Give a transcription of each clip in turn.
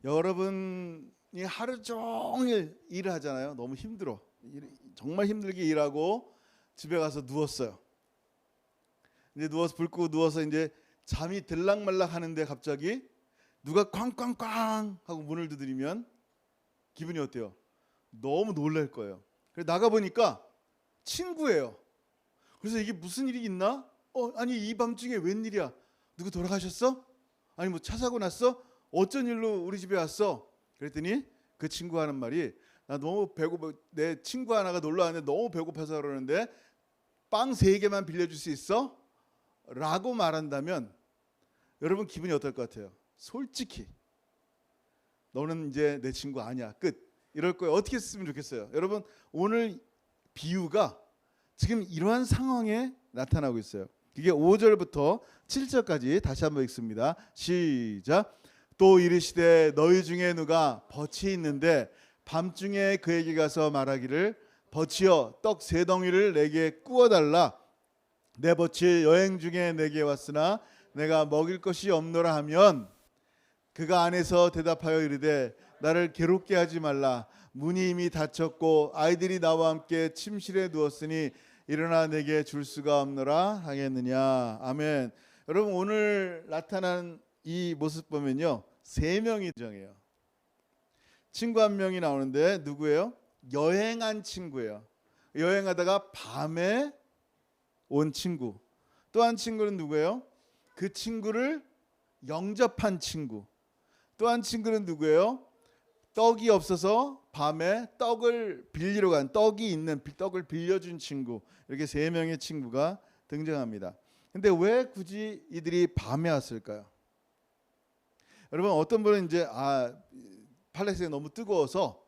여러분이 하루 종일 일을 하잖아요. 너무 힘들어. 정말 힘들게 일하고 집에 가서 누웠어요. 이제 누워서 불 끄고 누워서 이제 잠이 들락말락 하는데 갑자기 누가 쾅쾅쾅 하고 문을 두드리면 기분이 어때요? 너무 놀랄 거예요. 그래서 나가 보니까 친구예요. 그래서 이게 무슨 일이 있나? 아니 이 밤중에 웬일이야? 누구 돌아가셨어? 아니 뭐 차 사고 났어? 어쩐 일로 우리 집에 왔어? 그랬더니 그 친구가 하는 말이, 나 너무 배고파, 내 친구 하나가 놀러 왔는데 너무 배고파서 그러는데 빵 3개만 빌려줄 수 있어? 라고 말한다면 여러분 기분이 어떨 것 같아요? 솔직히 너는 이제 내 친구 아니야, 끝, 이럴 거예요. 어떻게 했으면 좋겠어요? 여러분 오늘 비유가 지금 이러한 상황에 나타나고 있어요. 이게 5절부터 7절까지 다시 한번 읽습니다. 시작. 또 이르시되 너희 중에 누가 덫이 있는데 밤중에 그에게 가서 말하기를 덫이여 떡 3덩이를 내게 구워달라. 내 덫이 여행 중에 내게 왔으나 내가 먹일 것이 없노라 하면 그가 안에서 대답하여 이르되 나를 괴롭게 하지 말라. 문이 이미 닫혔고 아이들이 나와 함께 침실에 누웠으니 일어나 내게 줄 수가 없노라 하겠느냐. 아멘. 여러분 오늘 나타난 이 모습 보면요, 3명이 정해요. 친구 한 명이 나오는데 누구예요? 여행한 친구예요. 여행하다가 밤에 온 친구. 또 한 친구는 누구예요? 그 친구를 영접한 친구. 또 한 친구는 누구예요? 떡이 없어서 밤에 떡을 빌리러 간, 떡이 있는 떡을 빌려준 친구. 이렇게 3명의 친구가 등장합니다. 근데 왜 굳이 이들이 밤에 왔을까요? 여러분 어떤 분은 이제 팔레스타인이 너무 뜨거워서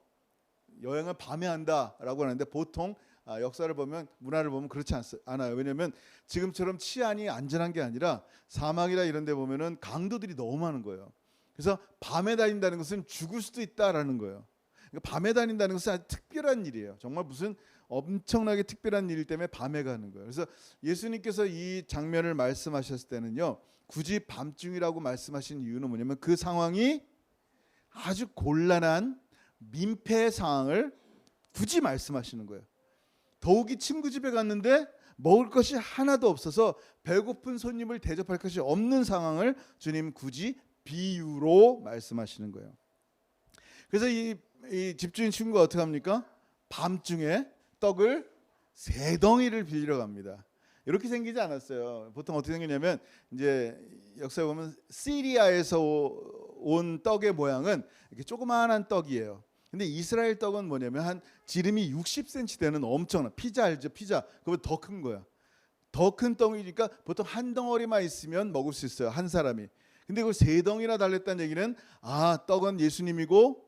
여행을 밤에 한다라고 하는데 보통 역사를 보면, 문화를 보면 그렇지 않아요. 왜냐하면 지금처럼 치안이 안전한 게 아니라 사막이나 이런 데 보면은 강도들이 너무 많은 거예요. 그래서 밤에 다닌다는 것은 죽을 수도 있다라는 거예요. 그러니까 밤에 다닌다는 것은 아주 특별한 일이에요. 정말 무슨 엄청나게 특별한 일 때문에 밤에 가는 거예요. 그래서 예수님께서 이 장면을 말씀하셨을 때는요, 굳이 밤중이라고 말씀하신 이유는 뭐냐면 그 상황이 아주 곤란한 민폐 상황을 굳이 말씀하시는 거예요. 더욱이 친구 집에 갔는데 먹을 것이 하나도 없어서 배고픈 손님을 대접할 것이 없는 상황을 주님 굳이 비유로 말씀하시는 거예요. 그래서 이 집주인 친구가 어떻게 합니까? 밤중에 떡을 3덩이를 빌리러 갑니다. 이렇게 생기지 않았어요. 보통 어떻게 생기냐면 이제 역사에 보면 시리아에서 온 떡의 모양은 이렇게 조그마한 떡이에요. 근데 이스라엘 떡은 뭐냐면 한 지름이 60cm 되는 엄청난, 피자 알죠? 피자. 그보다 더 큰 거야. 더 큰 떡이니까 보통 한 덩어리만 있으면 먹을 수 있어요, 한 사람이. 근데 그걸 3덩이나 달랬다는 얘기는 떡은 예수님이고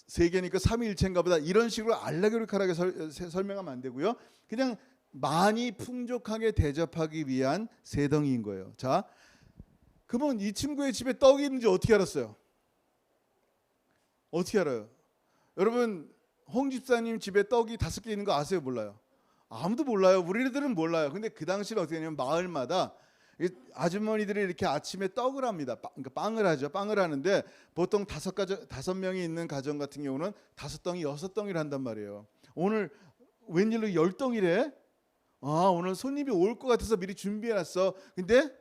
3개니까 삼위일체인가 보다, 이런 식으로 알라교리칼하게 설명하면 안 되고요. 그냥 많이 풍족하게 대접하기 위한 3덩이인 거예요. 자, 그러면 이 친구의 집에 떡이 있는지 어떻게 알았어요? 어떻게 알아요? 여러분 홍 집사님 집에 떡이 5개 있는 거 아세요? 몰라요? 아무도 몰라요. 우리들은 몰라요. 근데 그 당시는 어떻게 했냐면 마을마다 아주머니들이 이렇게 아침에 떡을 합니다. 그러니까 빵을 하죠. 빵을 하는데 보통 5명이 있는 가정 같은 경우는 5덩이, 6덩이를 한단 말이에요. 오늘 웬일로 10덩이래? 오늘 손님이 올 것 같아서 미리 준비해놨어. 근데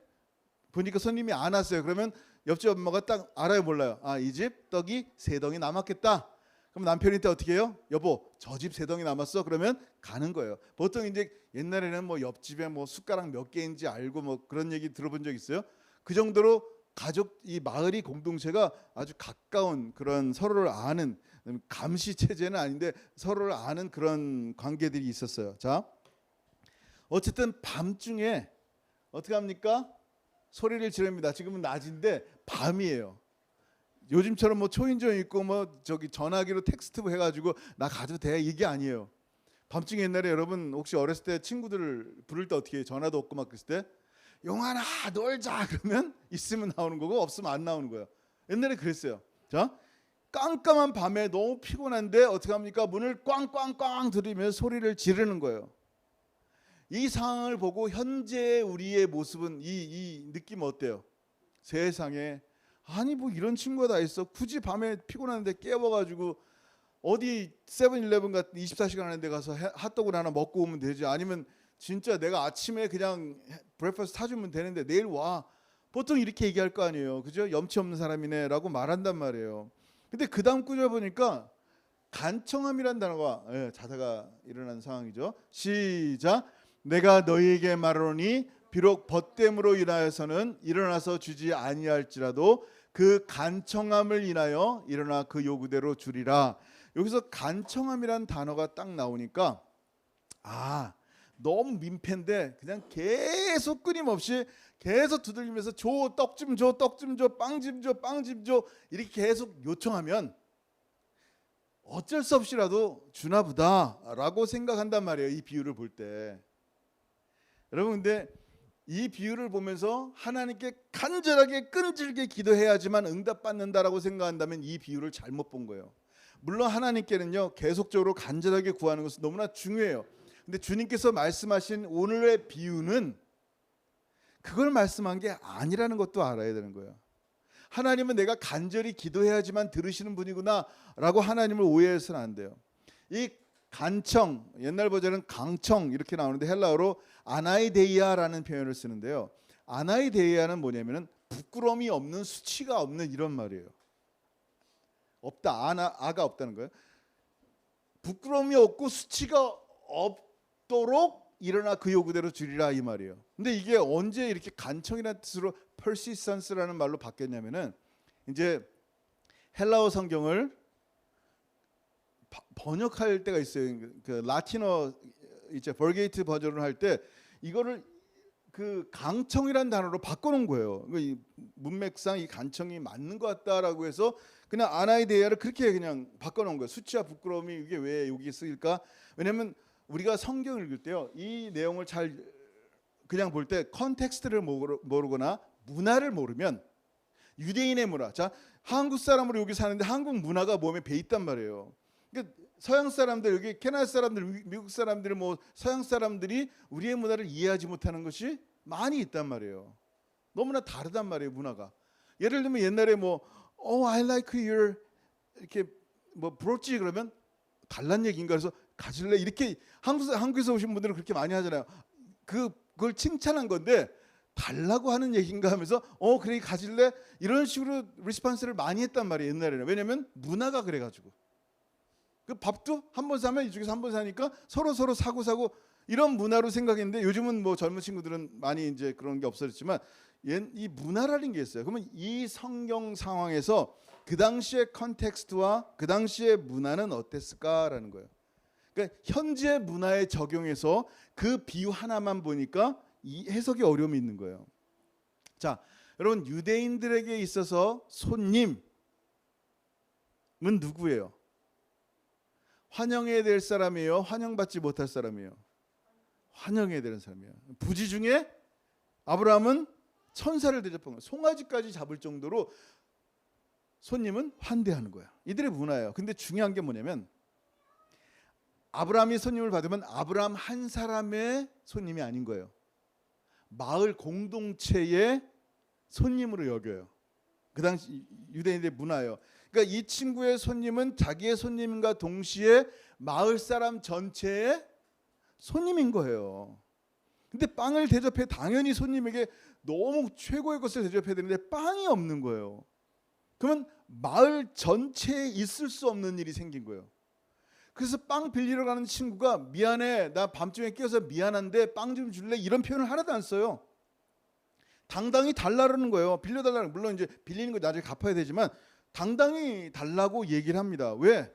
보니까 손님이 안 왔어요. 그러면 옆집 엄마가 딱 알아요, 몰라요? 이 집 떡이 3덩이 남았겠다. 그럼 남편이 때 어떻게 해요? 여보, 저 집 3덩이 남았어? 그러면 가는 거예요. 보통 이제 옛날에는 뭐 옆집에 뭐 숟가락 몇 개인지 알고 뭐 그런 얘기 들어본 적 있어요? 그 정도로 가족, 이 마을이 공동체가 아주 가까운 그런, 서로를 아는, 감시 체제는 아닌데 서로를 아는 그런 관계들이 있었어요. 자, 어쨌든 밤중에 어떻게 합니까? 소리를 지릅니다. 지금은 낮인데 밤이에요. 요즘처럼 뭐 초인종 있고 뭐 저기 전화기로 텍스트 해가지고 나 가도 돼, 이게 아니에요. 밤중에 옛날에 여러분 혹시 어렸을 때 친구들을 부를 때 어떻게 해요? 전화도 없고 막 그랬을 때 용환아 놀자 그러면 있으면 나오는 거고 없으면 안 나오는 거예요. 옛날에 그랬어요. 자, 깜깜한 밤에 너무 피곤한데 어떻게 합니까? 문을 꽝꽝꽝 들이며 소리를 지르는 거예요. 이 상황을 보고 현재 우리의 모습은 이 느낌 어때요? 세상에 아니 뭐 이런 친구가 다 있어. 굳이 밤에 피곤한데 깨워가지고 어디 세븐일레븐 같은 24시간 하는 데 가서 핫도그를 하나 먹고 오면 되지. 아니면 진짜 내가 아침에 그냥 브레이퍼스트 사주면 되는데 내일 와. 보통 이렇게 얘기할 거 아니에요. 그죠? 염치 없는 사람이네라고 말한단 말이에요. 근데 그 다음 구절 보니까 간청함이란 단어가 자다가 일어난 상황이죠. 시작. 내가 너희에게 말하노니 비록 벗됨으로 인하여서는 일어나서 주지 아니할지라도 그 간청함을 인하여 일어나 그 요구대로 주리라. 여기서 간청함이란 단어가 딱 나오니까 너무 민폐인데 그냥 계속 끊임없이 계속 두들리면서 줘, 떡 좀 줘, 떡 좀 줘, 빵 좀 줘, 빵 좀 줘 이렇게 계속 요청하면 어쩔 수 없이라도 주나 보다라고 생각한단 말이에요. 이 비유를 볼 때. 여러분 근데 이 비유를 보면서 하나님께 간절하게 끈질게 기도해야지만 응답받는다라고 생각한다면 이 비유를 잘못 본 거예요. 물론 하나님께는요 계속적으로 간절하게 구하는 것은 너무나 중요해요. 근데 주님께서 말씀하신 오늘의 비유는 그걸 말씀한 게 아니라는 것도 알아야 되는 거예요. 하나님은 내가 간절히 기도해야지만 들으시는 분이구나 라고 하나님을 오해해서는 안 돼요. 이 간청, 옛날 버전은 강청 이렇게 나오는데 헬라어로 아나이데이아라는 표현을 쓰는데요. 아나이데이아는 뭐냐면은 부끄러움이 없는, 수치가 없는 이런 말이에요. 없다, 아가 없다는 거예요. 부끄러움이 없고 수치가 없도록 일어나 그 요구대로 주리라 이 말이에요. 근데 이게 언제 이렇게 간청이라는 뜻으로 persistence라는 말로 바뀌었냐면은 이제 헬라어 성경을 번역할 때가 있어요. 그 라틴어 이제 벌게이트 버전을 할 때 이거를 그 강청이라는 단어로 바꿔놓은 거예요. 이 문맥상 이 간청이 맞는 것 같다라고 해서 그냥 아나이데이아를 그렇게 그냥 바꿔놓은 거예요. 수치와 부끄러움이 이게 왜 여기 쓰일까? 왜냐하면 우리가 성경을 읽을 때요, 이 내용을 잘 그냥 볼 때 컨텍스트를 모르거나 문화를 모르면 유대인의 문화, 자 한국 사람으로 여기 사는데 한국 문화가 몸에 배 있단 말이에요. 그러니까 서양 사람들, 여기 캐나다 사람들, 미국 사람들, 뭐 서양 사람들이 우리의 문화를 이해하지 못하는 것이 많이 있단 말이에요. 너무나 다르단 말이에요, 문화가. 예를 들면 옛날에 뭐 I like your 이렇게 뭐 브로치 그러면 달란 얘기인가 그래서 가질래 이렇게 한국에서 오신 분들은 그렇게 많이 하잖아요. 그걸 칭찬한 건데 달라고 하는 얘기인가 하면서 그래 가질래 이런 식으로 리스폰스를 많이 했단 말이에요, 옛날에는. 왜냐면 문화가 그래가지고. 그 밥도 한 번 사면 이쪽에서 한 번 사니까 서로 사고 이런 문화로 생각했는데 요즘은 뭐 젊은 친구들은 많이 이제 그런 게 없어졌지만 이 문화라는 게 있어요. 그러면 이 성경 상황에서 그 당시의 컨텍스트와 그 당시의 문화는 어땠을까라는 거예요. 그러니까 현재 문화에 적용해서 그 비유 하나만 보니까 이 해석이 어려움이 있는 거예요. 자, 여러분 유대인들에게 있어서 손님은 누구예요? 환영해야 될 사람이에요? 환영받지 못할 사람이에요? 환영해야 되는 사람이에요. 부지 중에 아브라함은 천사를 대접한 거예요. 송아지까지 잡을 정도로 손님은 환대하는 거예요. 이들의 문화예요. 근데 중요한 게 뭐냐면 아브라함이 손님을 받으면 아브라함 한 사람의 손님이 아닌 거예요. 마을 공동체의 손님으로 여겨요. 그 당시 유대인들의 문화예요. 그러니까 이 친구의 손님은 자기의 손님과 동시에 마을 사람 전체의 손님인 거예요. 근데 빵을 대접해 당연히 손님에게 너무 최고의 것을 대접해야 되는데 빵이 없는 거예요. 그러면 마을 전체에 있을 수 없는 일이 생긴 거예요. 그래서 빵 빌리러 가는 친구가 미안해, 나 밤중에 깨어서 미안한데 빵 좀 줄래? 이런 표현을 하나도 안 써요. 당당히 달라는 거예요. 빌려달라는, 물론 이제 빌리는 거 나중에 갚아야 되지만 당당히 달라고 얘기를 합니다. 왜?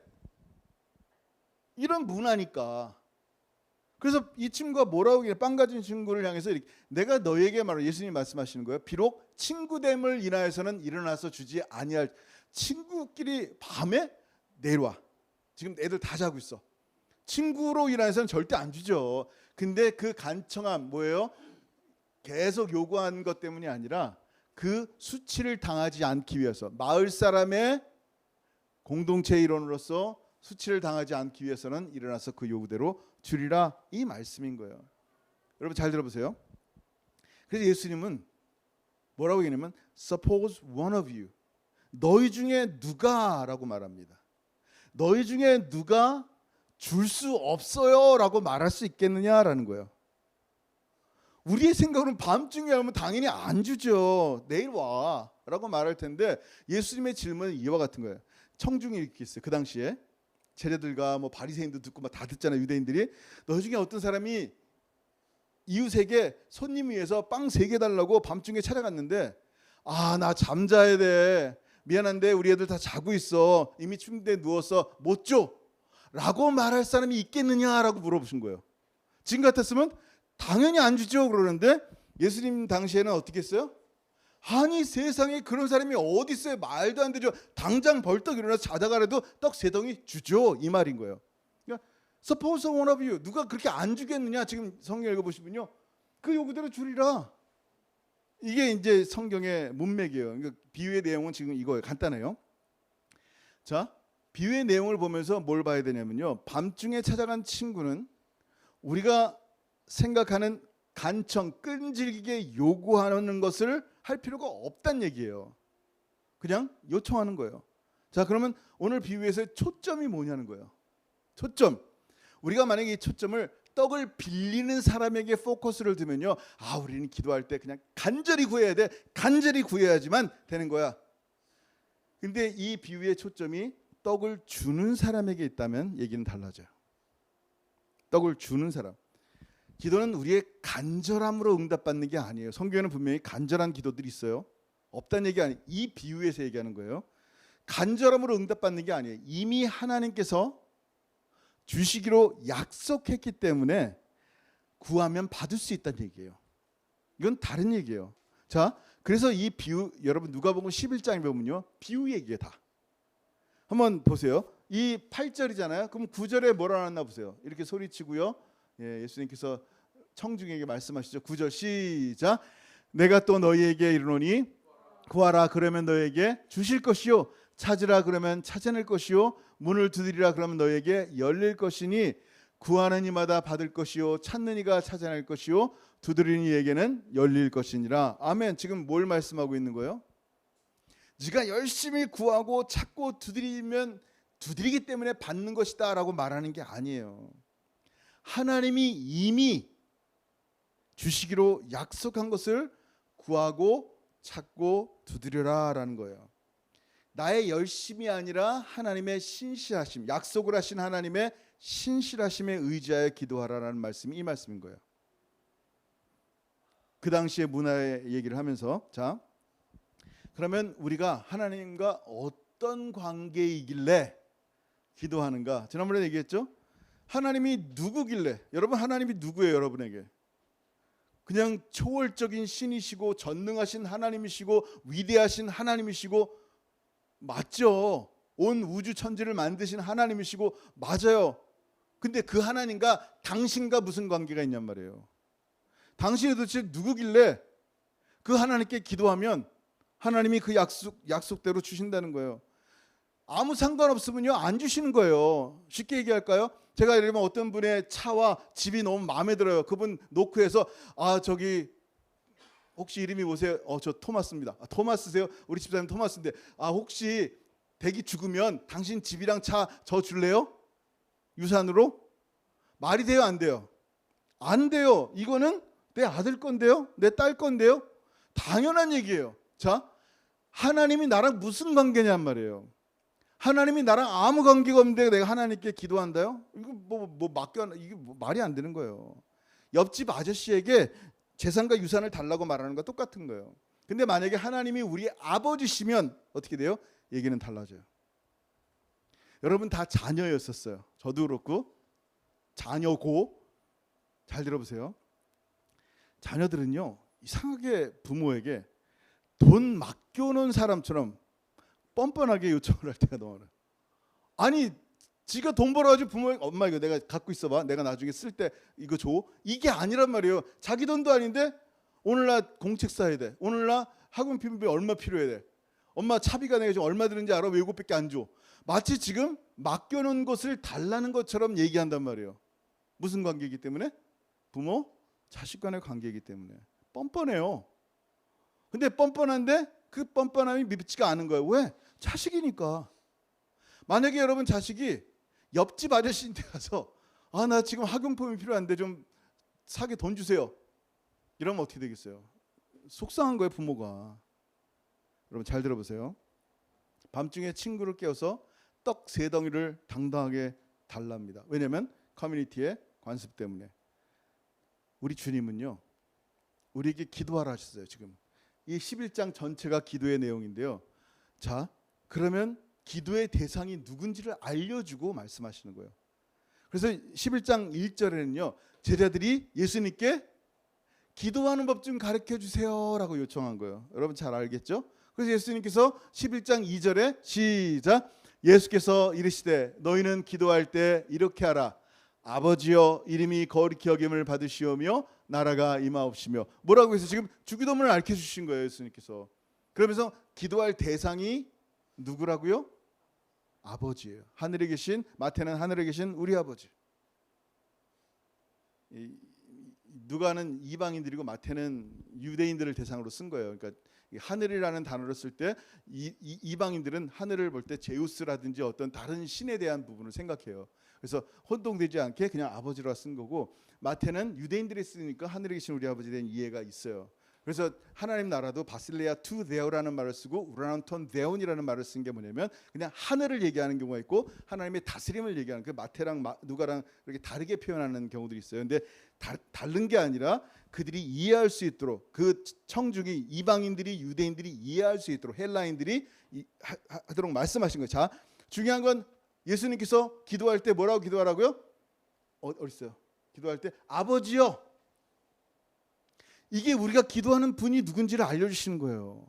이런 문화니까. 그래서 이 친구가 뭐라고 얘기해? 빵 가진 친구를 향해서 이렇게, 내가 너에게 말로 예수님 말씀하시는 거예요. 비록 친구됨을 인하여서는 일어나서 주지 아니할. 친구끼리 밤에 내려와. 지금 애들 다 자고 있어. 친구로 인해서는 절대 안 주죠. 근데 그 간청함 뭐예요? 계속 요구한 것 때문이 아니라 그 수치를 당하지 않기 위해서, 마을 사람의 공동체 일원으로서 수치를 당하지 않기 위해서는 일어나서 그 요구대로 주리라, 이 말씀인 거예요. 여러분 잘 들어보세요. 그래서 예수님은 뭐라고 얘기하냐면 Suppose one of you, 너희 중에 누가라고 말합니다. 너희 중에 누가 줄 수 없어요라고 말할 수 있겠느냐라는 거예요. 우리의 생각으로는 밤중에 하면 당연히 안 주죠. 내일 와라고 말할 텐데 예수님의 질문은 이와 같은 거예요. 청중이 이렇게 있어요. 그 당시에 제자들과 뭐 바리새인도 듣고 막 다 듣잖아요. 유대인들이 너희 중에 어떤 사람이 이웃에게 손님 위해서 빵 3개 달라고 밤중에 찾아갔는데 나 잠자야 돼. 미안한데 우리 애들 다 자고 있어. 이미 침대에 누워서 못 줘. 라고 말할 사람이 있겠느냐라고 물어보신 거예요. 지금 같았으면 당연히 안 주죠 그러는데 예수님 당시에는 어떻게 했어요? 아니 세상에 그런 사람이 어디 있어요? 말도 안 되죠. 당장 벌떡 일어나서 자다가라도 떡 3덩이 주죠. 이 말인 거예요. 그러니까 Suppose one of you. 누가 그렇게 안 주겠느냐? 지금 성경 읽어보시면요. 그 요구대로 주리라. 이게 이제 성경의 문맥이에요. 그러니까 비유의 내용은 지금 이거예요. 간단해요. 자, 비유의 내용을 보면서 뭘 봐야 되냐면요. 밤중에 찾아간 친구는 우리가 생각하는 간청, 끈질기게 요구하는 것을 할 필요가 없다는 얘기예요. 그냥 요청하는 거예요. 자, 그러면 오늘 비유에서의 초점이 뭐냐는 거예요. 초점. 우리가 만약에 이 초점을 떡을 빌리는 사람에게 포커스를 두면요. 우리는 기도할 때 그냥 간절히 구해야 돼. 간절히 구해야지만 되는 거야. 근데 이 비유의 초점이 떡을 주는 사람에게 있다면 얘기는 달라져요. 떡을 주는 사람. 기도는 우리의 간절함으로 응답받는 게 아니에요. 성경에는 분명히 간절한 기도들이 있어요. 없다는 얘기 아니에요. 이 비유에서 얘기하는 거예요. 간절함으로 응답받는 게 아니에요. 이미 하나님께서 주시기로 약속했기 때문에 구하면 받을 수 있다는 얘기예요. 이건 다른 얘기예요. 자, 그래서 이 비유 여러분 누가복음 11장에 보면요. 비유 얘기예요 다. 한번 보세요. 이 8절이잖아요. 그럼 9절에 뭐라 나왔나 보세요. 이렇게 소리치고요. 예수님께서 청중에게 말씀하시죠. 9절 시작. 내가 또 너희에게 이르노니 구하라 그러면 너희에게 주실 것이요 찾으라 그러면 찾아낼 것이요 문을 두드리라 그러면 너희에게 열릴 것이니 구하는 이마다 받을 것이요 찾는 이가 찾아낼 것이요 두드리는 이에게는 열릴 것이니라. 아멘. 지금 뭘 말씀하고 있는 거예요? 네가 열심히 구하고 찾고 두드리면 두드리기 때문에 받는 것이다 라고 말하는 게 아니에요. 하나님이 이미 주시기로 약속한 것을 구하고 찾고 두드려라 라는 거예요. 나의 열심이 아니라 하나님의 신실하심, 약속을 하신 하나님의 신실하심에 의지하여 기도하라라는 말씀이 이 말씀인 거예요. 그 당시의 문화의 얘기를 하면서 자, 그러면 우리가 하나님과 어떤 관계이길래 기도하는가? 지난번에 얘기했죠? 하나님이 누구길래? 여러분 하나님이 누구예요 여러분에게? 그냥 초월적인 신이시고 전능하신 하나님이시고 위대하신 하나님이시고 맞죠? 온 우주 천지를 만드신 하나님이시고 맞아요. 근데 그 하나님과 당신과 무슨 관계가 있냔 말이에요. 당신이 도대체 누구길래 그 하나님께 기도하면 하나님이 그 약속대로 주신다는 거예요. 아무 상관없으면요 안 주시는 거예요. 쉽게 얘기할까요? 제가 예를 들면 어떤 분의 차와 집이 너무 마음에 들어요. 그분 노크해서 저기 혹시 이름이 뭐세요? 저 토마스입니다. 토마스세요? 우리 집사님 토마스인데 혹시 댁이 죽으면 당신 집이랑 차 저 줄래요? 유산으로? 말이 돼요 안 돼요? 안 돼요. 이거는 내 아들 건데요? 내 딸 건데요? 당연한 얘기예요. 자, 하나님이 나랑 무슨 관계냔 말이에요. 하나님이 나랑 아무 관계가 없는데 내가 하나님께 기도한다요? 이거 이게 말이 안 되는 거예요. 옆집 아저씨에게 재산과 유산을 달라고 말하는 거 똑같은 거예요. 근데 만약에 하나님이 우리 아버지시면 어떻게 돼요? 얘기는 달라져요. 여러분 다 자녀였었어요. 저도 그렇고 자녀고 잘 들어보세요. 자녀들은요 이상하게 부모에게 돈 맡겨놓은 사람처럼 뻔뻔하게 요청을 할 때가 너무 많아요. 아니 지가 돈 벌어가지고 부모에게 엄마 이거 내가 갖고 있어봐. 내가 나중에 쓸 때 이거 줘. 이게 아니란 말이에요. 자기 돈도 아닌데 오늘날 공책 사야 돼. 오늘날 학원비 얼마 필요해 돼. 엄마 차비가 내가 지금 얼마 드는지 알아? 왜 이것밖에 안 줘? 마치 지금 맡겨놓은 것을 달라는 것처럼 얘기한단 말이에요. 무슨 관계이기 때문에? 부모, 자식 간의 관계이기 때문에. 뻔뻔해요. 근데 뻔뻔한데 그 뻔뻔함이 밉지가 않은 거예요. 왜? 자식이니까. 만약에 여러분 자식이 옆집 아저씨한테 가서 나 지금 학용품이 필요한데 좀 사게 돈 주세요. 이러면 어떻게 되겠어요? 속상한 거예요, 부모가. 여러분 잘 들어보세요. 밤중에 친구를 깨워서 떡 3덩이를 당당하게 달랍니다. 왜냐하면 커뮤니티의 관습 때문에. 우리 주님은요, 우리에게 기도하라 하셨어요. 지금 이 11장 전체가 기도의 내용인데요. 자, 그러면 기도의 대상이 누군지를 알려주고 말씀하시는 거예요. 그래서 11장 1절에는요, 제자들이 예수님께 기도하는 법 좀 가르쳐 주세요 라고 요청한 거예요. 여러분 잘 알겠죠? 그래서 예수님께서 11장 2절에 시작, 예수께서 이르시되 너희는 기도할 때 이렇게 하라. 아버지여 이름이 거룩히 여김을 받으시오며 나라가 임하옵시며. 뭐라고 해서 지금 주기도문을 알려 주신 거예요, 예수님께서. 그러면서 기도할 대상이 누구라고요? 아버지예요. 하늘에 계신, 마태는 하늘에 계신 우리 아버지. 누가는 이방인들이고 마태는 유대인들을 대상으로 쓴 거예요. 그러니까 하늘이라는 단어를 쓸 때 이방인들은 하늘을 볼 때 제우스라든지 어떤 다른 신에 대한 부분을 생각해요. 그래서 혼동되지 않게 그냥 아버지라 쓴 거고, 마태는 유대인들이 쓰니까 하늘에 계신 우리 아버지에 대한 이해가 있어요. 그래서 하나님 나라도 바실레아 투 데오라는 말을 쓰고 우라나톤 데온이라는 말을 쓴 게 뭐냐면 그냥 하늘을 얘기하는 경우가 있고 하나님의 다스림을 얘기하는, 그 마태랑 누가랑 그렇게 다르게 표현하는 경우들이 있어요. 근데 다른 게 아니라 그들이 이해할 수 있도록, 그 청중이, 이방인들이, 유대인들이 이해할 수 있도록 헬라인들이 하도록 말씀하신 거예요. 자, 중요한 건 예수님께서 기도할 때 뭐라고 기도하라고요? 어디 있어요? 기도할 때 아버지요. 이게 우리가 기도하는 분이 누군지를 알려주시는 거예요.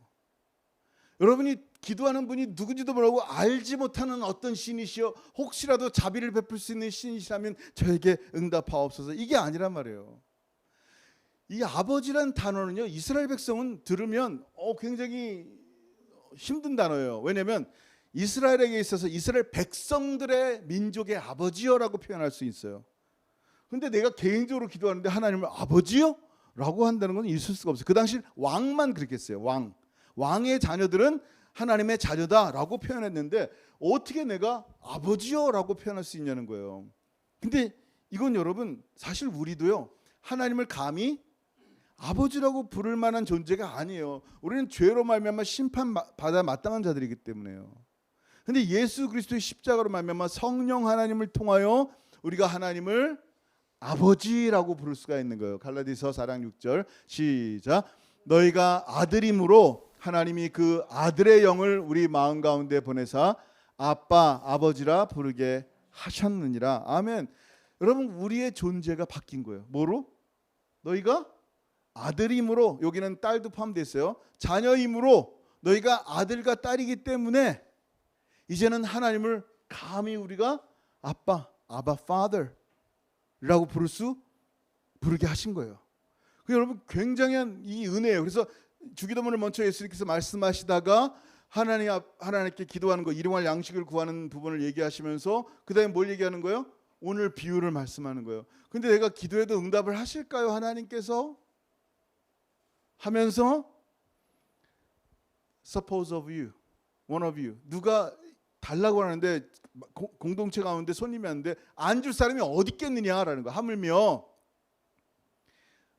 여러분이 기도하는 분이 누군지도 모르고 알지 못하는 어떤 신이시여 혹시라도 자비를 베풀 수 있는 신이시라면 저에게 응답하옵소서, 이게 아니란 말이에요. 이 아버지란 단어는요, 이스라엘 백성은 들으면 굉장히 힘든 단어예요. 왜냐하면 이스라엘에게 있어서 이스라엘 백성들의 민족의 아버지여라고 표현할 수 있어요. 근데 내가 개인적으로 기도하는데 하나님을 아버지요? 라고 한다는 건 있을 수가 없어요. 그 당시 왕만 그렇게 했어요. 왕의 자녀들은 하나님의 자녀다라고 표현했는데 어떻게 내가 아버지요라고 표현할 수 있냐는 거예요. 근데 이건 여러분 사실 우리도요, 하나님을 감히 아버지라고 부를 만한 존재가 아니에요. 우리는 죄로 말미암아 심판받아 마땅한 자들이기 때문에요. 근데 예수 그리스도의 십자가로 말미암아 성령 하나님을 통하여 우리가 하나님을 아버지라고 부를 수가 있는 거예요. 갈라디아서 4장 6절 시작, 너희가 아들임으로 하나님이 그 아들의 영을 우리 마음 가운데 보내사 아빠 아버지라 부르게 하셨느니라. 아멘. 여러분 우리의 존재가 바뀐 거예요. 뭐로? 너희가 아들임으로, 여기는 딸도 포함되어 있어요. 자녀임으로 너희가 아들과 딸이기 때문에 이제는 하나님을 감히 우리가 아빠, 아바 파더 라고 부르게 하신 거예요. 여러분 굉장한 이 은혜예요. 그래서 주기도문을 먼저 예수님께서 말씀하시다가 하나님께 기도하는 거, 일용할 양식을 구하는 부분을 얘기하시면서 그다음에 뭘 얘기하는 거예요? 오늘 비유를 말씀하는 거예요. 근데 내가 기도해도 응답을 하실까요? 하나님께서 하면서 suppose of you, one of you, 누가 달라고 하는데 공동체 가운데 손님이 왔는데 안 줄 사람이 어디 있겠느냐라는 거. 하물며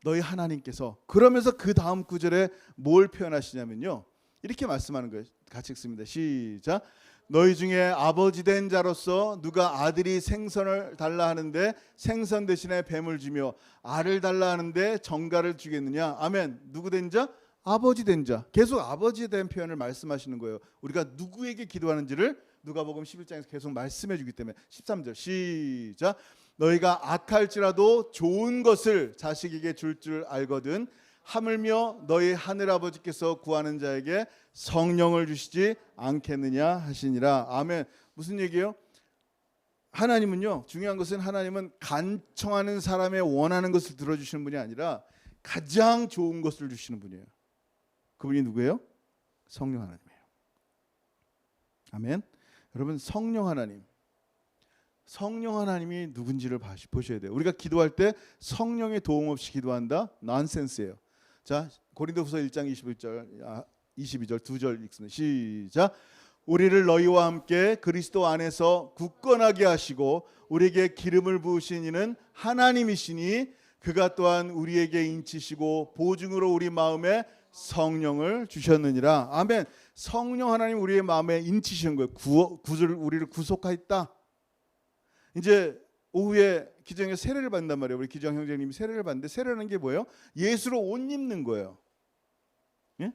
너희 하나님께서, 그러면서 그 다음 구절에 뭘 표현하시냐면요, 이렇게 말씀하는 거예요. 같이 읽습니다. 시작. 너희 중에 아버지 된 자로서 누가 아들이 생선을 달라 하는데 생선 대신에 뱀을 주며 알을 달라 하는데 정갈을 주겠느냐. 아멘. 누구 된 자? 아버지 된 자. 계속 아버지에 대한 표현을 말씀하시는 거예요. 우리가 누구에게 기도하는지를 누가복음 11장에서 계속 말씀해 주기 때문에. 13절 시작. 너희가 악할지라도 좋은 것을 자식에게 줄 알거든 하물며 너희 하늘아버지께서 구하는 자에게 성령을 주시지 않겠느냐 하시니라. 아멘. 무슨 얘기예요? 하나님은요, 중요한 것은 하나님은 간청하는 사람의 원하는 것을 들어주시는 분이 아니라 가장 좋은 것을 주시는 분이에요. 그분이 누구예요? 성령 하나님이에요. 아멘. 여러분 성령 하나님이 누군지를 보셔야 돼요. 우리가 기도할 때 성령의 도움 없이 기도한다? 넌센스예요. 자, 고린도후서 1장 21절 22절 두 절 읽습니다. 시작. 우리를 너희와 함께 그리스도 안에서 굳건하게 하시고 우리에게 기름을 부으신 이는 하나님이시니 그가 또한 우리에게 인치시고 보증으로 우리 마음에 성령을 주셨느니라. 아멘. 성령 하나님 우리의 마음에 인치시는 거예요. 우리를 구속하였다. 이제 오후에 기정에 세례를 받는단 말이에요. 우리 기정 형제님이 세례를 받는데 세례라는 게 뭐예요? 예수로 옷 입는 거예요. 예?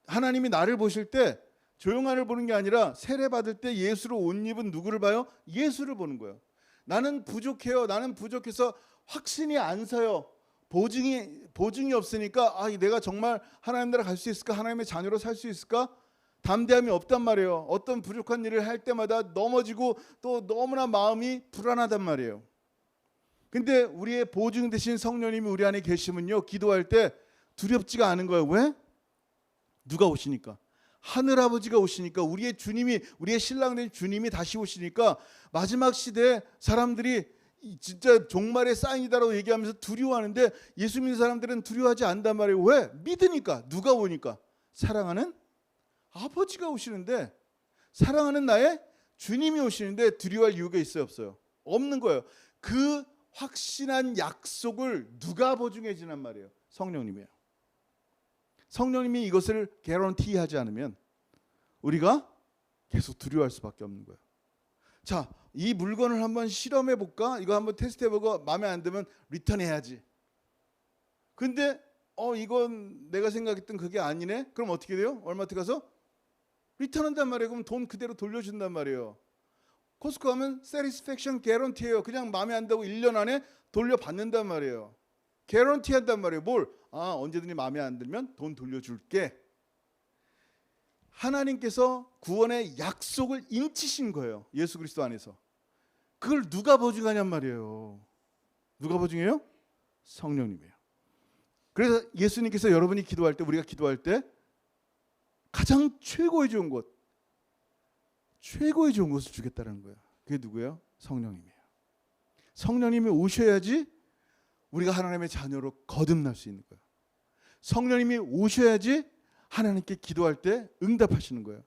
하나님이 나를 보실 때 조용한을 보는 게 아니라 세례 받을 때 예수로 옷 입은 누구를 봐요? 예수를 보는 거예요. 나는 부족해요. 나는 부족해서 확신이 안 서요. 보증이 없으니까 내가 정말 하나님 나라 갈 수 있을까? 하나님의 자녀로 살 수 있을까? 담대함이 없단 말이에요. 어떤 부족한 일을 할 때마다 넘어지고 또 너무나 마음이 불안하단 말이에요. 근데 우리의 보증 되신 성령님이 우리 안에 계시면요, 기도할 때 두렵지가 않은 거예요. 왜? 누가 오시니까. 하늘아버지가 오시니까, 우리의 주님이, 우리의 신랑된 주님이 다시 오시니까 마지막 시대에 사람들이 진짜 종말의 사인이다라고 얘기하면서 두려워하는데 예수 믿는 사람들은 두려워하지 않단 말이에요. 왜? 믿으니까. 누가 오니까? 사랑하는 아버지가 오시는데, 사랑하는 나의 주님이 오시는데 두려워할 이유가 있어요, 없어요? 없는 거예요. 그 확신한 약속을 누가 보증해 주란 말이에요? 성령님이에요. 성령님이 이것을 개런티하지 않으면 우리가 계속 두려워할 수밖에 없는 거예요. 자, 이 물건을 한번 실험해 볼까? 이거 한번 테스트해 보고 마음에 안 들면 리턴해야지. 근데 이건 내가 생각했던 그게 아니네? 그럼 어떻게 돼요? 얼마트 가서 리턴한단 말이에요. 그럼 돈 그대로 돌려준단 말이에요. 코스코 가면 satisfaction guarantee예요. 그냥 마음에 안 들고 1년 안에 돌려받는단 말이에요. guarantee 한단 말이에요. 뭘? 언제든지 마음에 안 들면 돈 돌려줄게. 하나님께서 구원의 약속을 인치신 거예요. 예수 그리스도 안에서. 그걸 누가 보증하냔 말이에요. 누가 보증해요? 성령님이에요. 그래서 예수님께서 여러분이 기도할 때, 우리가 기도할 때 가장 최고의 좋은 것, 최고의 좋은 것을 주겠다는 거예요. 그게 누구예요? 성령님이에요. 성령님이 오셔야지 우리가 하나님의 자녀로 거듭날 수 있는 거예요. 성령님이 오셔야지 하나님께 기도할 때 응답하시는 거예요.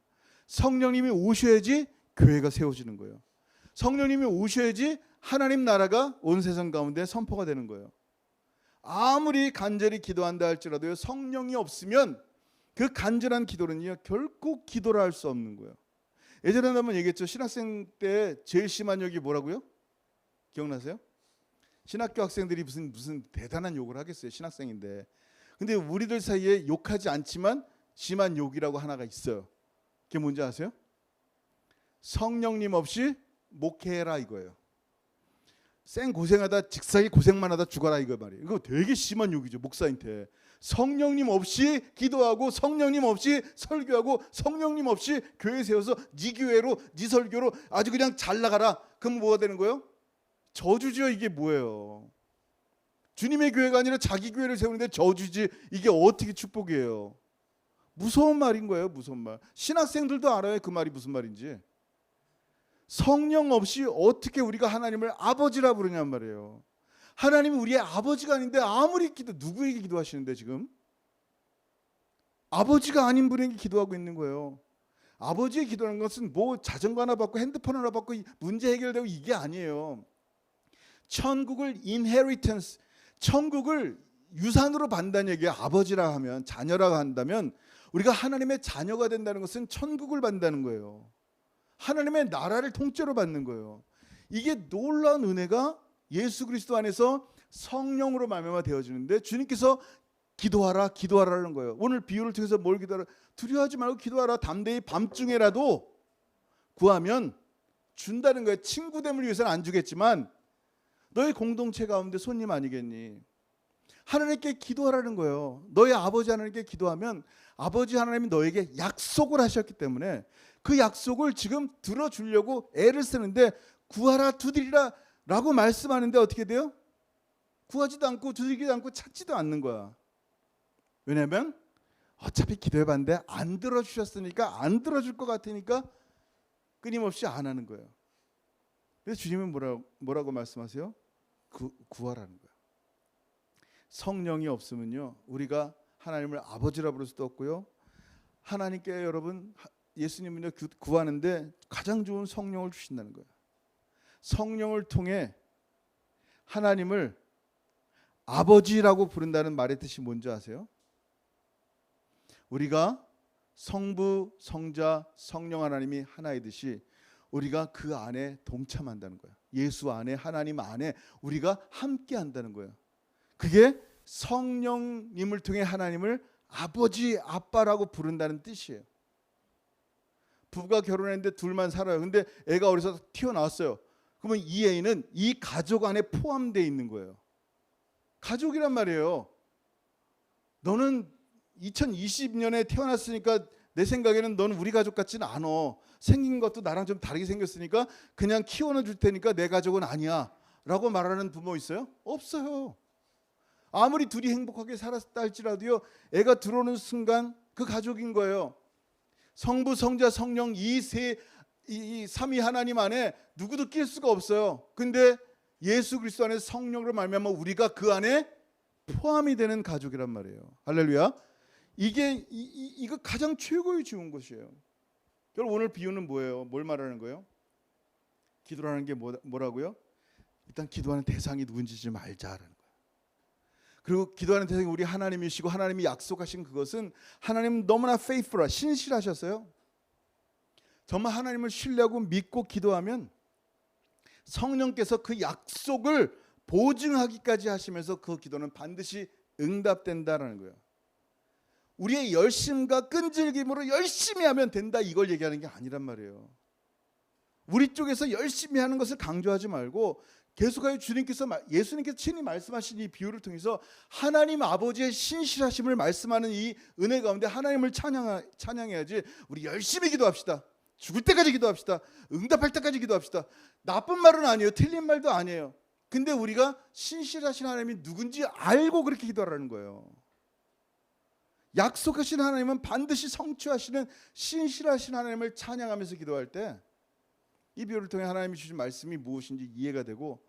성령님이 오셔야지 교회가 세워지는 거예요. 성령님이 오셔야지 하나님 나라가 온 세상 가운데 선포가 되는 거예요. 아무리 간절히 기도한다 할지라도요, 성령이 없으면 그 간절한 기도는요, 결코 기도를 할 수 없는 거예요. 예전에 한번 얘기했죠. 신학생 때 제일 심한 욕이 뭐라고요? 기억나세요? 신학교 학생들이 무슨 대단한 욕을 하겠어요. 신학생인데. 근데 우리들 사이에 욕하지 않지만 심한 욕이라고 하나가 있어요. 그게 뭔지 아세요? 성령님 없이 목회해라 이거예요. 생 고생하다 직사기 고생만 하다 죽어라 이거 말이에요. 이거 되게 심한 욕이죠, 목사한테. 성령님 없이 기도하고 성령님 없이 설교하고 성령님 없이 교회 세워서 네 교회로 네 설교로 아주 그냥 잘 나가라. 그럼 뭐가 되는 거예요? 저주죠. 이게 뭐예요? 주님의 교회가 아니라 자기 교회를 세우는데 저주지. 이게 어떻게 축복이에요? 무서운 말인 거예요. 무서운 말. 신학생들도 알아요. 그 말이 무슨 말인지. 성령 없이 어떻게 우리가 하나님을 아버지라 부르냔 말이에요. 하나님이 우리의 아버지가 아닌데 아무리 누구에게 기도하시는데 지금? 아버지가 아닌 분에게 기도하고 있는 거예요. 아버지의 기도하는 것은 뭐 자전거 하나 받고 핸드폰 하나 받고 문제 해결되고 이게 아니에요. 천국을 inheritance, 천국을 유산으로 받는다는 얘기예요. 아버지라 하면, 자녀라고 한다면 우리가 하나님의 자녀가 된다는 것은 천국을 받는다는 거예요. 하나님의 나라를 통째로 받는 거예요. 이게 놀라운 은혜가 예수 그리스도 안에서 성령으로 말미암아 되어지는데, 주님께서 기도하라는 거예요. 오늘 비유를 통해서 뭘 기도하라? 두려워하지 말고 기도하라. 담대히 밤중에라도 구하면 준다는 거예요. 친구됨을 위해서는 안 주겠지만 너희 공동체 가운데 손님 아니겠니? 하나님께 기도하라는 거예요. 너희 아버지 하나님께 기도하면 아버지 하나님이 너에게 약속을 하셨기 때문에 그 약속을 지금 들어주려고 애를 쓰는데, 구하라 두드리라 라고 말씀하는데 어떻게 돼요? 구하지도 않고 두드리지도 않고 찾지도 않는 거야. 왜냐하면 어차피 기도해봤는데 안 들어주셨으니까, 안 들어줄 것 같으니까 끊임없이 안 하는 거예요. 그래서 주님은 뭐라고 말씀하세요? 구하라는 거예요. 성령이 없으면요, 우리가 하나님을 아버지라 부를 수도 없고요. 하나님께 여러분 예수님을 구하는데 가장 좋은 성령을 주신다는 거예요. 성령을 통해 하나님을 아버지라고 부른다는 말의 뜻이 뭔지 아세요? 우리가 성부, 성자, 성령 하나님이 하나이듯이 우리가 그 안에 동참한다는 거예요. 예수 안에, 하나님 안에 우리가 함께 한다는 거예요. 그게 성령님을 통해 하나님을 아버지, 아빠라고 부른다는 뜻이에요. 부부가 결혼했는데 둘만 살아요. 근데 애가 어디서 튀어나왔어요. 그러면 이 애는 이 가족 안에 포함되어 있는 거예요. 가족이란 말이에요. 너는 2020년에 태어났으니까 내 생각에는 너는 우리 가족 같지는 않아. 생긴 것도 나랑 좀 다르게 생겼으니까 그냥 키워는 줄 테니까 내 가족은 아니야 라고 말하는 부모 있어요? 없어요. 아무리 둘이 행복하게 살았다 할지라도요, 애가 들어오는 순간 그 가족인 거예요. 성부, 성자, 성령 이 삼위 하나님 안에 누구도 낄 수가 없어요. 근데 예수 그리스도 안에 성령으로 말미암아 우리가 그 안에 포함이 되는 가족이란 말이에요. 할렐루야. 이거 가장 최고의 좋은 것이에요. 여러분 오늘 비유는 뭐예요? 뭘 말하는 거예요? 기도라는 게 뭐라고요? 일단 기도하는 대상이 누군지 좀 알자라는 거예요. 그리고 기도하는 대상이 우리 하나님이시고 하나님이 약속하신 그것은 하나님은 너무나 faithful, 신실하셨어요. 정말 하나님을 신뢰하고 믿고 기도하면 성령께서 그 약속을 보증하기까지 하시면서 그 기도는 반드시 응답된다라는 거예요. 우리의 열심과 끈질김으로 열심히 하면 된다 이걸 얘기하는 게 아니란 말이에요. 우리 쪽에서 열심히 하는 것을 강조하지 말고 계속하여 예수님께서 친히 말씀하신 이 비유를 통해서 하나님 아버지의 신실하심을 말씀하는 이 은혜 가운데 하나님을 찬양해야지. 우리 열심히 기도합시다. 죽을 때까지 기도합시다. 응답할 때까지 기도합시다. 나쁜 말은 아니에요. 틀린 말도 아니에요. 근데 우리가 신실하신 하나님이 누군지 알고 그렇게 기도하라는 거예요. 약속하신 하나님은 반드시 성취하시는 신실하신 하나님을 찬양하면서 기도할 때 이 비유를 통해 하나님이 주신 말씀이 무엇인지 이해가 되고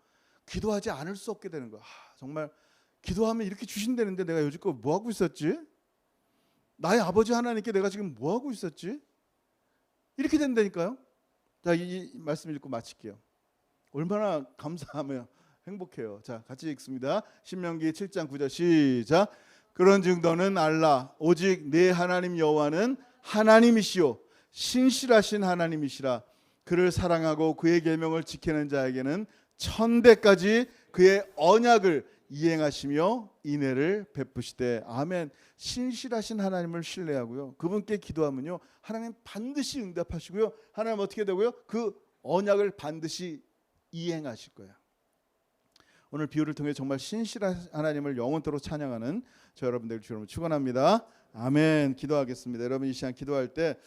기도하지 않을 수 없게 되는 거야. 정말 기도하면 이렇게 주신다는데 내가 여지껏 뭐 하고 있었지? 나의 아버지 하나님께 내가 지금 뭐 하고 있었지? 이렇게 된다니까요. 자, 이 말씀 읽고 마칠게요. 얼마나 감사하며 행복해요. 자, 같이 읽습니다. 신명기 7장 9절 시작. 그런즉 너는 알라 오직 내 하나님 여호와는 하나님이시요 신실하신 하나님이시라. 그를 사랑하고 그의 계명을 지키는 자에게는 천대까지 그의 언약을 이행하시며 인애를 베푸시되. 아멘. 신실하신 하나님을 신뢰하고요, 그분께 기도하면요 하나님 반드시 응답하시고요, 하나님 어떻게 되고요, 그 언약을 반드시 이행하실 거예요. 오늘 비유를 통해 정말 신실한 하나님을 영원토록 찬양하는 저 여러분들 주로 축원합니다. 아멘. 기도하겠습니다. 여러분 이 시간 기도할 때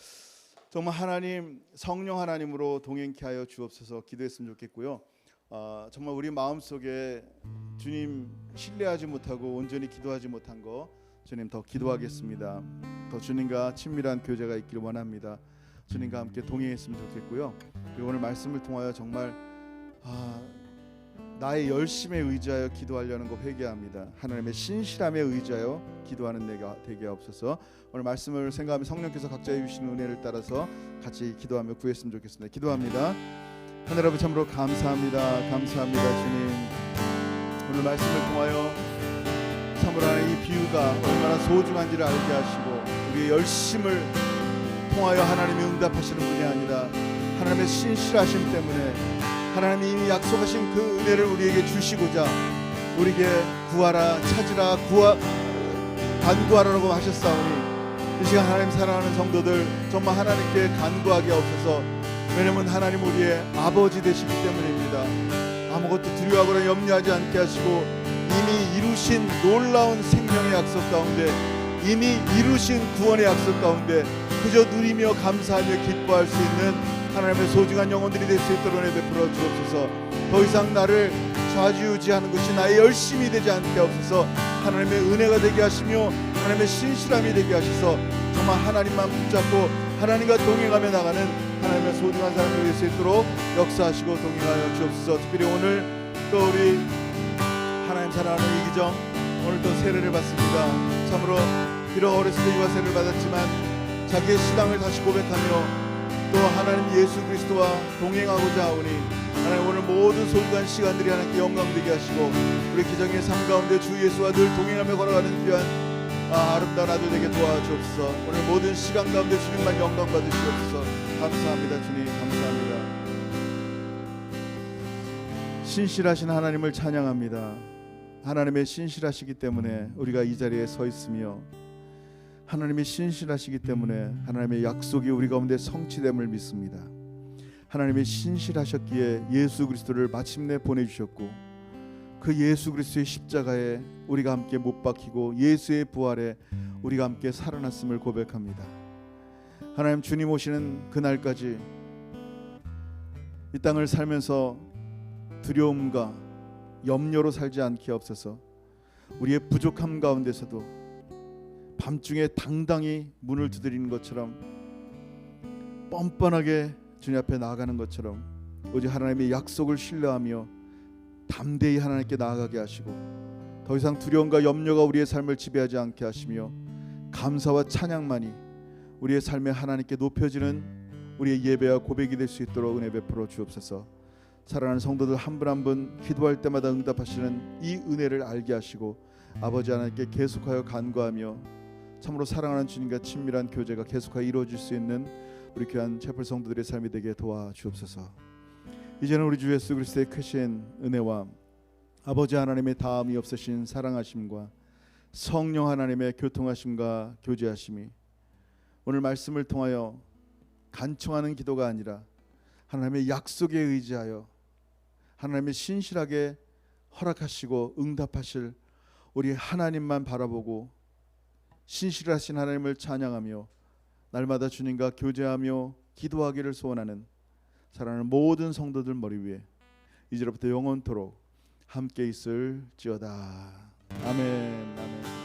정말 하나님 성령 하나님으로 동행케 하여 주옵소서 기도했으면 좋겠고요. 정말 우리 마음속에 주님 신뢰하지 못하고 온전히 기도하지 못한 거 주님 더 기도하겠습니다. 더 주님과 친밀한 교제가 있기를 원합니다. 주님과 함께 동행했으면 좋겠고요. 그리고 오늘 말씀을 통하여 정말 나의 열심에 의지하여 기도하려는 거 회개합니다. 하나님의 신실함에 의지하여 기도하는 내가 되게 없어서 오늘 말씀을 생각하며 성령께서 각자의 주시는 은혜를 따라서 같이 기도하며 구했으면 좋겠습니다. 기도합니다. 하늘 아버지 참으로 감사합니다. 감사합니다. 주님 오늘 말씀을 통하여 참으로 이 비유가 얼마나 소중한지를 알게 하시고 우리의 열심을 통하여 하나님이 응답하시는 분이 아니라 하나님의 신실하심 때문에 하나님이 이미 약속하신 그 은혜를 우리에게 주시고자 우리에게 구하라 찾으라 간구하라고 하셨사오니 이 시간 하나님 사랑하는 성도들 정말 하나님께 간구하게 없어서 왜냐하면 하나님 우리의 아버지 되시기 때문입니다. 아무것도 두려워하거나 염려하지 않게 하시고 이미 이루신 놀라운 생명의 약속 가운데 이미 이루신 구원의 약속 가운데 그저 누리며 감사하며 기뻐할 수 있는 하나님의 소중한 영혼들이 될 수 있도록 은혜 베풀어 주옵소서. 더 이상 나를 좌지우지하는 것이 나의 열심이 되지 않게 하옵소서. 하나님의 은혜가 되게 하시며 하나님의 신실함이 되게 하셔서 정말 하나님만 붙잡고 하나님과 동행하며 나가는 하나님의 소중한 사람이 될 수 있도록 역사하시고 동행하여 주옵소서. 특별히 오늘 또 우리 하나님 사랑하는 이기정 오늘 또 세례를 받습니다. 참으로 비록 어렸을 때 유아세를 받았지만 자기의 신앙을 다시 고백하며 또 하나님 예수 그리스도와 동행하고자 하오니 하나님 오늘 모든 소중한 시간들이 하나님께 영광되게 하시고 우리 기정의 삶 가운데 주 예수와 늘 동행하며 걸어가는 귀한 아름다운 아들 되게 도와주옵소서. 오늘 모든 시간 가운데 주님만 영광 받으시옵소서. 감사합니다. 주님 감사합니다. 신실하신 하나님을 찬양합니다. 하나님의 신실하시기 때문에 우리가 이 자리에 서 있으며 하나님이 신실하시기 때문에 하나님의 약속이 우리 가운데 성취됨을 믿습니다. 하나님이 신실하셨기에 예수 그리스도를 마침내 보내주셨고 그 예수 그리스도의 십자가에 우리가 함께 못 박히고 예수의 부활에 우리가 함께 살아났음을 고백합니다. 하나님 주님 오시는 그날까지 이 땅을 살면서 두려움과 염려로 살지 않게 없어서 우리의 부족함 가운데서도 밤중에 당당히 문을 두드리는 것처럼 뻔뻔하게 주님 앞에 나아가는 것처럼 오직 하나님의 약속을 신뢰하며 담대히 하나님께 나아가게 하시고 더 이상 두려움과 염려가 우리의 삶을 지배하지 않게 하시며 감사와 찬양만이 우리의 삶에 하나님께 높여지는 우리의 예배와 고백이 될 수 있도록 은혜 베풀어 주옵소서. 사랑하는 성도들 한 분 한 분 기도할 때마다 응답하시는 이 은혜를 알게 하시고 아버지 하나님께 계속하여 간구하며 참으로 사랑하는 주님과 친밀한 교제가 계속하여 이루어질 수 있는 우리 귀한 채플 성도들의 삶이 되게 도와주옵소서. 이제는 우리 주 예수 그리스도의 크신 은혜와 아버지 하나님의 다함이 없으신 사랑하심과 성령 하나님의 교통하심과 교제하심이 오늘 말씀을 통하여 간청하는 기도가 아니라 하나님의 약속에 의지하여 하나님의 신실하게 허락하시고 응답하실 우리 하나님만 바라보고 신실하신 하나님을 찬양하며 날마다 주님과 교제하며 기도하기를 소원하는 사랑하는 모든 성도들 머리 위에 이제로부터 영원토록 함께 있을지어다. 아멘. 아멘.